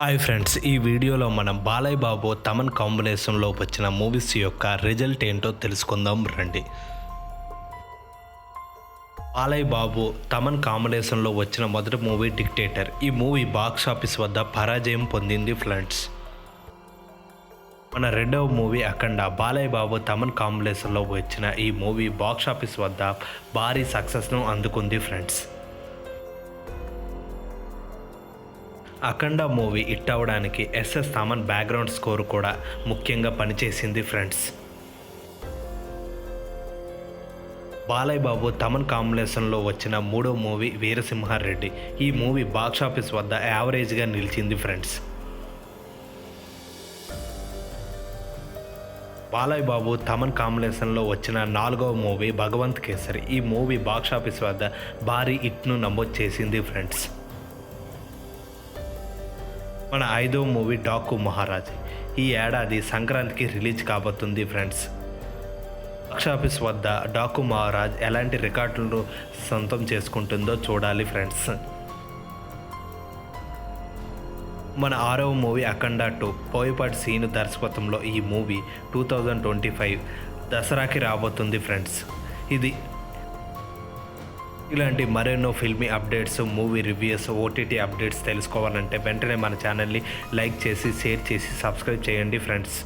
Hi friends, ఈ వీడియోలో మనం బాలయ్య బాబు తమన్ కాంబినేషన్లో వచ్చిన మూవీస్ యొక్క రిజల్ట్ ఏంటో తెలుసుకుందాం రండి. బాలయ్య బాబు తమన్ కాంబినేషన్లో వచ్చిన మొదటి మూవీ డిక్టేటర్. ఈ మూవీ బాక్స్ ఆఫీస్ వద్ద పరాజయం పొందింది ఫ్రెండ్స్. మన రెండవ మూవీ అఖండ. బాలయ్య బాబు తమన్ కాంబినేషన్లో వచ్చిన ఈ మూవీ బాక్స్ ఆఫీస్ వద్ద భారీ సక్సెస్ను అందుకుంది ఫ్రెండ్స్. అఖండ మూవీ హిట్ అవ్వడానికి ఎస్ఎస్ థమన్ బ్యాక్గ్రౌండ్ స్కోర్ కూడా ముఖ్యంగా పనిచేసింది ఫ్రెండ్స్. బాలయ్య బాబు తమన్ కాంబినేషన్లో వచ్చిన మూడో మూవీ వీరసింహారెడ్డి. ఈ మూవీ బాక్స్ ఆఫీస్ వద్ద యావరేజ్గా నిలిచింది ఫ్రెండ్స్. బాలయ్య బాబు తమన్ కాంబినేషన్లో వచ్చిన నాలుగవ మూవీ భగవంత్ కేసరి. ఈ మూవీ బాక్స్ ఆఫీస్ వద్ద భారీ హిట్ను నమోదు చేసింది ఫ్రెండ్స్. మన ఐదవ మూవీ డాకు మహారాజ్. ఈ ఏడాది సంక్రాంతికి రిలీజ్ కాబోతుంది ఫ్రెండ్స్. బాక్స్ ఆఫీస్ వద్ద డాకు మహారాజ్ ఎలాంటి రికార్డులను సొంతం చేసుకుంటుందో చూడాలి ఫ్రెండ్స్. మన ఆరవ మూవీ అఖండ 2. పోయపాటి సీను దర్శకత్వంలో ఈ మూవీ 2025 దసరాకి రాబోతుంది ఫ్రెండ్స్. ఇలాంటి మరెన్నో filmy updates, movie reviews, OTT updates తెలుసుకోవాలంటే వెంటనే మన ఛానల్ని లైక్ చేసి, షేర్ చేసి, సబ్స్క్రైబ్ చేయండి ఫ్రెండ్స్.